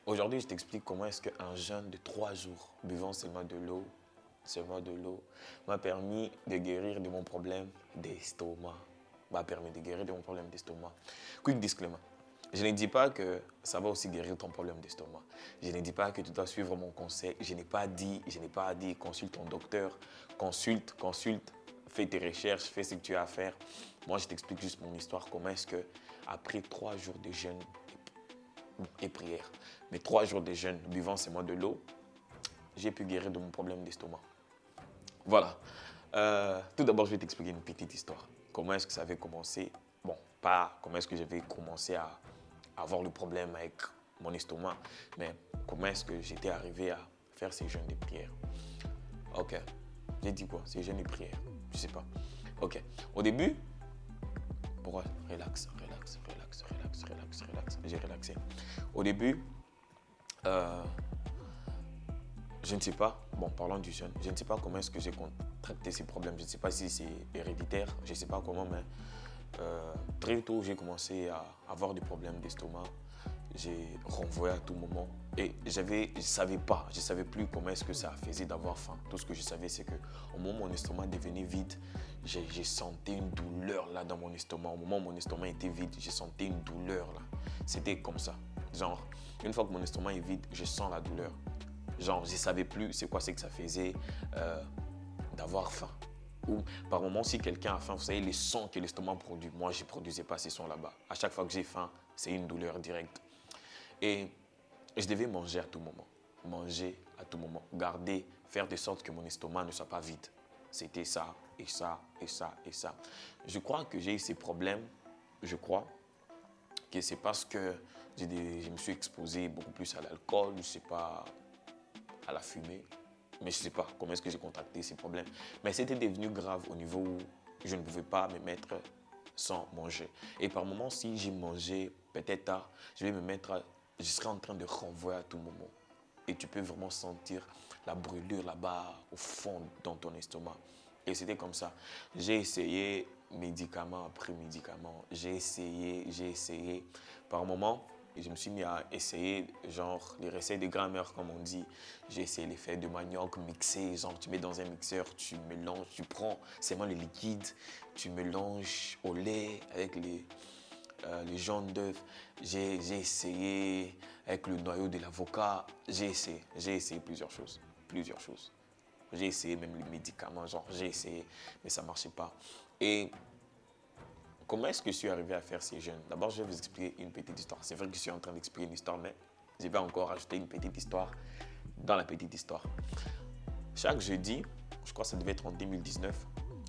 Aujourd'hui, je t'explique comment est-ce qu'un jeûne de 3 jours, buvant seulement de l'eau, m'a permis de guérir de mon problème d'estomac. M'a permis de guérir de mon problème d'estomac. Quick disclaimer. Je ne dis pas que ça va aussi guérir ton problème d'estomac. Je ne dis pas que tu dois suivre mon conseil. Je n'ai pas dit, consulte ton docteur, consulte, fais tes recherches, fais ce que tu as à faire. Moi, je t'explique juste mon histoire. Comment est-ce que, après 3 jours de jeûne et prière, mais 3 jours de jeûne, buvant seulement de l'eau, j'ai pu guérir de mon problème d'estomac. Voilà. Tout d'abord, je vais t'expliquer une petite histoire. Comment est-ce que ça avait commencé? Bon, pas comment est-ce que j'avais commencé à avoir le problème avec mon estomac, mais comment est-ce que j'étais arrivé à faire ces jeûnes de prière. Ok. J'ai dit quoi? Ces jeûnes de prière. Je sais pas. Ok. Au début, pourquoi? Relax. J'ai relaxé. Au début, je ne sais pas, bon, parlons du jeûne, je ne sais pas comment est-ce que j'ai contracté ces problèmes. Je ne sais pas si c'est héréditaire, je ne sais pas comment, mais très tôt, j'ai commencé à avoir des problèmes d'estomac. J'ai renvoyé à tout moment et je ne savais plus comment est-ce que ça faisait d'avoir faim. Tout ce que je savais, c'est qu'au moment où mon estomac devenait vide, j'ai senti une douleur là dans mon estomac. Au moment où mon estomac était vide, j'ai senti une douleur là. C'était comme ça. Genre, une fois que mon estomac est vide, je sens la douleur. Genre, je ne savais plus c'est quoi c'est que ça faisait d'avoir faim. Ou par moment, si quelqu'un a faim, vous savez, les sons que l'estomac produit, moi, je ne produisais pas ces sons là-bas. À chaque fois que j'ai faim, c'est une douleur directe. Et je devais manger à tout moment. Manger à tout moment. Garder, faire de sorte que mon estomac ne soit pas vide. C'était ça, et ça, et ça, et ça. Je crois que j'ai eu ces problèmes, je crois, que c'est parce que je me suis exposé beaucoup plus à l'alcool, je ne sais pas, à la fumée. Mais je ne sais pas comment est-ce que j'ai contracté ces problèmes. Mais c'était devenu grave au niveau où je ne pouvais pas me mettre sans manger. Et par moments, si j'ai mangé, peut-être tard, je serais en train de renvoyer à tout moment. Et tu peux vraiment sentir la brûlure là-bas, au fond, dans ton estomac. Et c'était comme ça. J'ai essayé médicament après médicament. J'ai essayé. Par moments, je me suis mis à essayer, genre, les recettes de grand-mère, comme on dit. J'ai essayé les fèves de manioc mixées. Genre, tu mets dans un mixeur, tu mélanges, tu prends seulement le liquide, tu mélanges au lait avec les jaunes d'œufs. J'ai essayé avec le noyau de l'avocat. J'ai essayé plusieurs choses. J'ai essayé même les médicaments, genre j'ai essayé, mais ça ne marchait pas. Et comment est-ce que je suis arrivé à faire ces jeûnes? D'abord, je vais vous expliquer une petite histoire. C'est vrai que je suis en train d'expliquer une histoire, mais je vais encore ajouter une petite histoire dans la petite histoire. Chaque jeudi, je crois que ça devait être en 2019,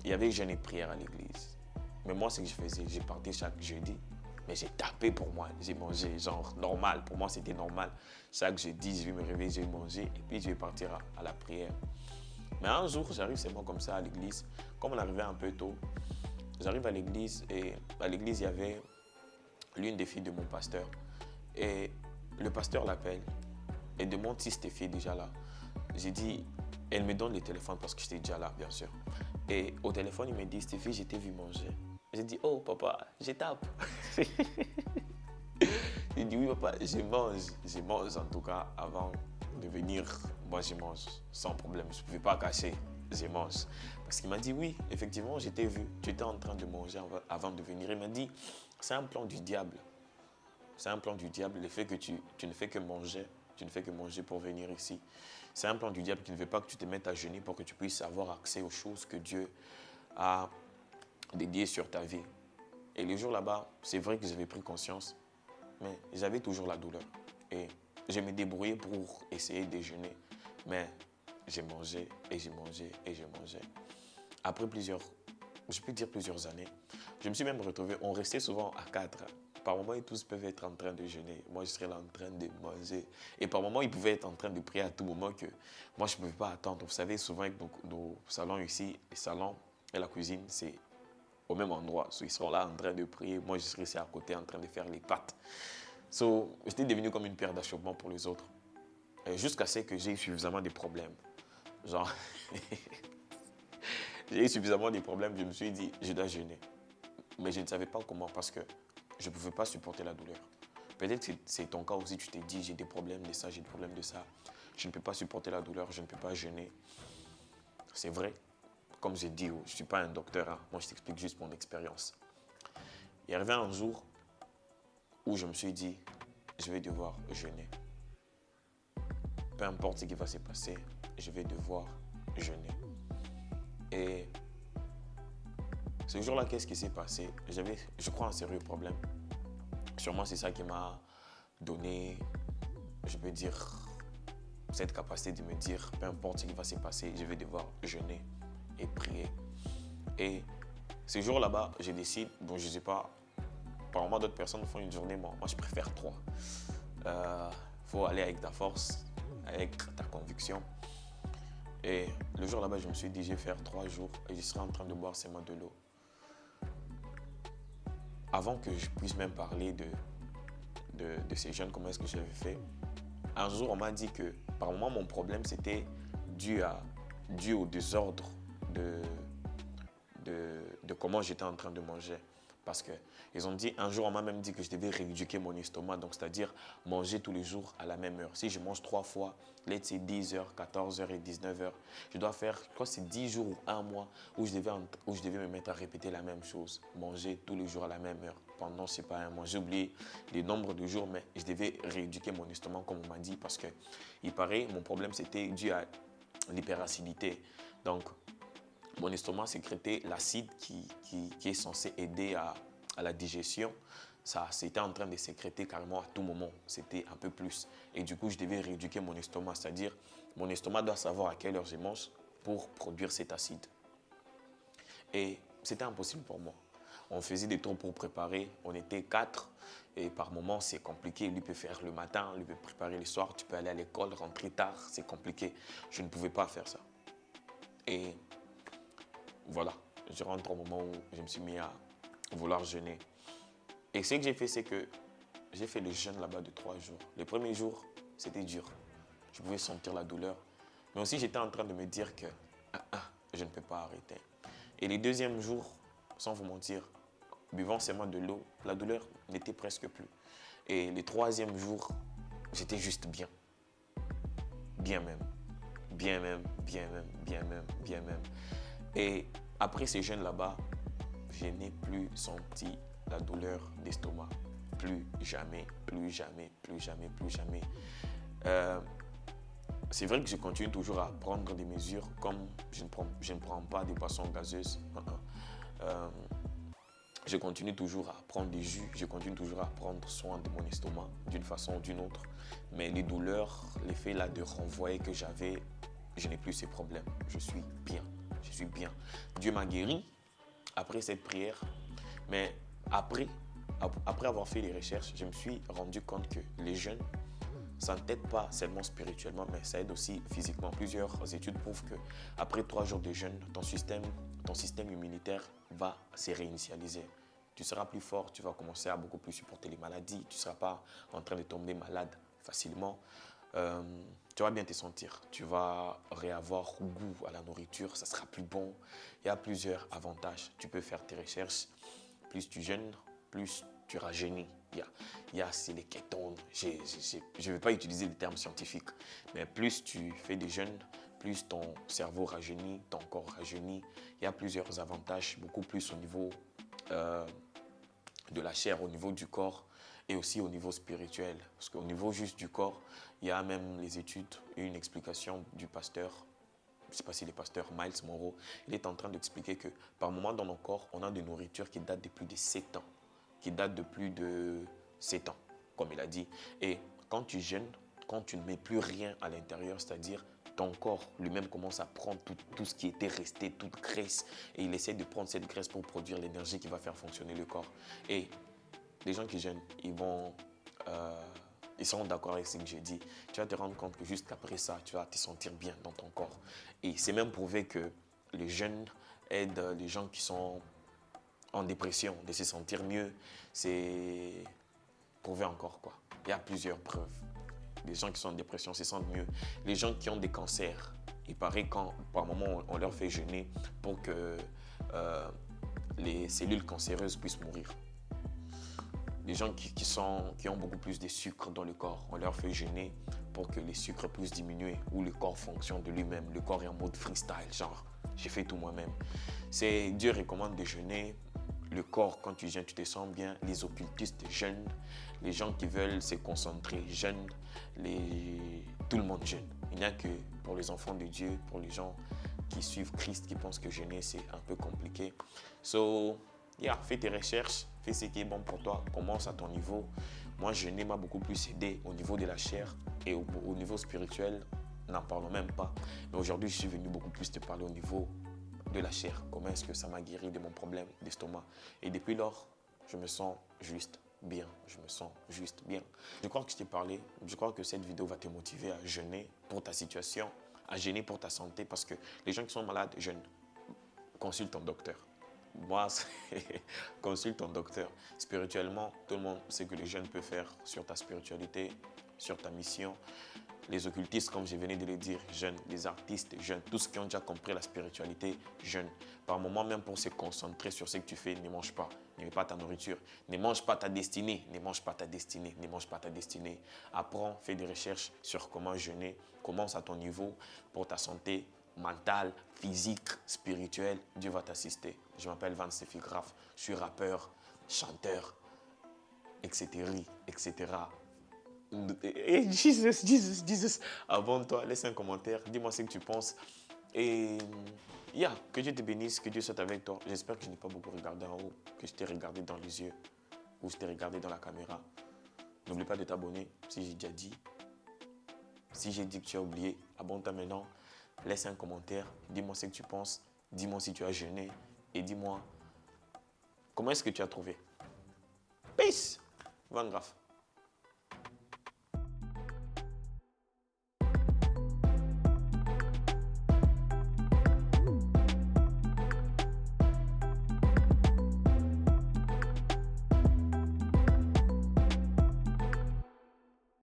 il y avait jeûne et prière à l'église. Mais moi, ce que je faisais, j'ai parti chaque jeudi, mais j'ai tapé pour moi. J'ai mangé, genre normal. Pour moi, c'était normal. Chaque jeudi, je vais me réveiller, je vais manger, et puis je vais partir à la prière. Mais un jour, j'arrive seulement comme ça à l'église. Comme on arrivait un peu tôt, j'arrive à l'église et à l'église, il y avait l'une des filles de mon pasteur. Et le pasteur l'appelle et demande si Stéphie est déjà là. J'ai dit, elle me donne le téléphone parce que j'étais déjà là, bien sûr. Et au téléphone, il me dit, Stéphie, je t'ai vu manger. J'ai dit, oh papa, je tape. Il dit, oui papa, je mange en tout cas avant de venir. Moi, je mange sans problème, je ne pouvais pas cacher, je mange. Parce qu'il m'a dit, oui, effectivement, je t'ai vu, tu étais en train de manger avant de venir. Il m'a dit, c'est un plan du diable. C'est un plan du diable, le fait que tu ne fais que manger. Tu ne fais que manger pour venir ici. C'est un plan du diable qui ne veut pas que tu te mettes à jeûner pour que tu puisses avoir accès aux choses que Dieu a dédiées sur ta vie. Et les jours là-bas, c'est vrai que j'avais pris conscience, mais j'avais toujours la douleur. Et je me débrouillais pour essayer de jeûner. Mais j'ai mangé et j'ai mangé et j'ai mangé. Après je peux dire plusieurs années, je me suis même retrouvé, on restait souvent à 4. Par moments, ils tous peuvent être en train de jeûner. Moi, je serais là en train de manger. Et par moments, ils pouvaient être en train de prier à tout moment que moi, je ne pouvais pas attendre. Vous savez, souvent, avec nos salons ici, les salons et la cuisine, c'est au même endroit. So, ils seront là en train de prier. Moi, je serais ici à côté en train de faire les pâtes. J'étais devenu comme une pierre d'achoppement pour les autres. Jusqu'à ce que j'ai eu suffisamment de problèmes. Genre, j'ai eu suffisamment de problèmes. Je me suis dit, je dois jeûner. Mais je ne savais pas comment parce que je ne pouvais pas supporter la douleur. Peut-être que c'est ton cas aussi, tu t'es dit, j'ai des problèmes de ça, j'ai des problèmes de ça. Je ne peux pas supporter la douleur, je ne peux pas jeûner. C'est vrai. Comme j'ai dit, je ne suis pas un docteur. Hein. Moi, je t'explique juste mon expérience. Il y arrivé un jour où je me suis dit, je vais devoir jeûner. Peu importe ce qui va se passer, je vais devoir jeûner. Et ce jour-là, qu'est-ce qui s'est passé? J'avais, je crois, un sérieux problème. Sûrement, c'est ça qui m'a donné, je peux dire, cette capacité de me dire, peu importe ce qui va se passer, je vais devoir jeûner et prier. Et ce jour là-bas, je décide, bon, je ne sais pas, par moment d'autres personnes font une journée, moi je préfère 3. Faut aller avec ta force, avec ta conviction. Et le jour là-bas, je me suis dit, je vais faire 3 jours et je serai en train de boire seulement de l'eau. Avant que je puisse même parler de ces jeunes, comment est-ce que j'avais fait, un jour, on m'a dit que par moment, mon problème, c'était dû au désordre de comment j'étais en train de manger. Parce qu'ils ont dit, un jour, on m'a même dit que je devais rééduquer mon estomac, donc c'est-à-dire manger tous les jours à la même heure. Si je mange 3 fois, c'est 10h, 14h et 19h, je dois faire, je crois que c'est 10 jours ou 1 mois où je devais me mettre à répéter la même chose, manger tous les jours à la même heure. Pendant, je ne sais pas, un mois, j'ai oublié le nombre de jours, mais je devais rééduquer mon estomac, comme on m'a dit, parce que il paraît, mon problème, c'était dû à l'hyperacidité. Donc, mon estomac sécrétait l'acide qui est censé aider à la digestion. Ça, c'était en train de sécréter carrément à tout moment. C'était un peu plus. Et du coup, je devais rééduquer mon estomac. C'est-à-dire, mon estomac doit savoir à quelle heure je mange pour produire cet acide. Et c'était impossible pour moi. On faisait des tours pour préparer. On était 4. Et par moments, c'est compliqué. Lui peut faire le matin, lui peut préparer le soir. Tu peux aller à l'école, rentrer tard. C'est compliqué. Je ne pouvais pas faire ça. Et voilà, je rentre au moment où je me suis mis à vouloir jeûner. Et ce que j'ai fait, c'est que j'ai fait le jeûne là-bas de 3 jours. Le premier jour, c'était dur. Je pouvais sentir la douleur. Mais aussi, j'étais en train de me dire que je ne peux pas arrêter. Et les deuxièmes jours, sans vous mentir, buvant seulement de l'eau, la douleur n'était presque plus. Et les 3e jours, j'étais juste bien. Bien même. Bien même, bien même, bien même, bien même. Et après ces jeûnes là-bas, je n'ai plus senti la douleur d'estomac. Plus jamais, plus jamais, plus jamais, plus jamais. C'est vrai que je continue toujours à prendre des mesures comme je ne prends pas des boissons gazeuses. Je continue toujours à prendre des jus, je continue toujours à prendre soin de mon estomac d'une façon ou d'une autre. Mais les douleurs, l'effet là de renvoyer que j'avais, je n'ai plus ces problèmes. Je suis bien. Je suis bien. Dieu m'a guéri après cette prière. Mais après avoir fait les recherches, je me suis rendu compte que les jeûnes, ça ne t'aide pas seulement spirituellement, mais ça aide aussi physiquement. Plusieurs études prouvent qu'après 3 jours de jeûne, ton système immunitaire va se réinitialiser. Tu seras plus fort, tu vas commencer à beaucoup plus supporter les maladies, tu ne seras pas en train de tomber malade facilement. Tu vas bien te sentir, tu vas réavoir goût à la nourriture, ça sera plus bon. Il y a plusieurs avantages. Tu peux faire tes recherches. Plus tu jeûnes, plus tu rajeunis. C'est les kétones. Je ne vais pas utiliser des termes scientifiques, mais plus tu fais des jeûnes, plus ton cerveau rajeunit, ton corps rajeunit. Il y a plusieurs avantages, beaucoup plus au niveau de la chair, au niveau du corps et aussi au niveau spirituel. Parce qu'au niveau juste du corps, il y a même les études et une explication du pasteur, je ne sais pas si le pasteur Miles Monroe, il est en train d'expliquer que par moment dans nos corps, on a des nourritures qui datent de plus de 7 ans. Qui datent de plus de 7 ans, comme il a dit. Et quand tu jeûnes, quand tu ne mets plus rien à l'intérieur, c'est-à-dire ton corps lui-même commence à prendre tout ce qui était resté, toute graisse, et il essaie de prendre cette graisse pour produire l'énergie qui va faire fonctionner le corps. Et les gens qui jeûnent, ils seront d'accord avec ce que j'ai dit. Tu vas te rendre compte que juste après ça, tu vas te sentir bien dans ton corps. Et c'est même prouvé que le jeûne aide les gens qui sont en dépression de se sentir mieux. C'est prouvé encore, quoi. Il y a plusieurs preuves. Les gens qui sont en dépression se sentent mieux. Les gens qui ont des cancers, il paraît quand par moment on leur fait jeûner pour que les cellules cancéreuses puissent mourir. les gens qui ont beaucoup plus de sucre dans le corps, on leur fait jeûner pour que les sucres puissent diminuer ou le corps fonctionne de lui-même. Le corps est en mode freestyle, genre j'ai fait tout moi-même. Dieu recommande de jeûner. Le corps, quand tu jeûnes, tu te sens bien. Les occultistes jeûnent. Les gens qui veulent se concentrer jeûnent. Tout le monde jeûne. Il n'y a que pour les enfants de Dieu, pour les gens qui suivent Christ, qui pensent que jeûner, c'est un peu compliqué. Fais tes recherches, fais ce qui est bon pour toi, commence à ton niveau. Moi, jeûner m'a beaucoup plus aidé au niveau de la chair et au niveau spirituel, n'en parlons même pas. Mais aujourd'hui, je suis venu beaucoup plus te parler au niveau de la chair. Comment est-ce que ça m'a guéri de mon problème d'estomac. Et depuis lors, je me sens juste bien. Je me sens juste bien. Je crois que je t'ai parlé. Je crois que cette vidéo va te motiver à jeûner pour ta situation, à jeûner pour ta santé, parce que les gens qui sont malades jeûnent. Consulte ton docteur. Moi, consulte ton docteur. Spirituellement, tout le monde sait que le jeûne peut faire sur ta spiritualité, sur ta mission. Les occultistes, comme je venais de le dire, jeûnent. Les artistes jeûnent. Tous ceux qui ont déjà compris la spiritualité jeûnent. Par moment, même pour se concentrer sur ce que tu fais, ne mange pas. Ne mets pas ta nourriture. Ne mange pas ta destinée. Ne mange pas ta destinée. Ne mange pas ta destinée. Apprends, fais des recherches sur comment jeûner. Commence à ton niveau pour ta santé mentale, physique, spirituelle. Dieu va t'assister. Je m'appelle Van Steffi Graf. Je suis rappeur, chanteur, etc. etc. Et Jesus. Abonne-toi, laisse un commentaire, dis-moi ce que tu penses. Et que Dieu te bénisse, que Dieu soit avec toi. J'espère que je n'ai pas beaucoup regardé en haut, que je t'ai regardé dans les yeux ou je t'ai regardé dans la caméra. N'oublie pas de t'abonner si j'ai déjà dit. Si j'ai dit que tu as oublié, abonne-toi maintenant. Laisse un commentaire, dis-moi ce que tu penses. Dis-moi si tu as jeûné et dis-moi comment est-ce que tu as trouvé. Peace! Van Graf.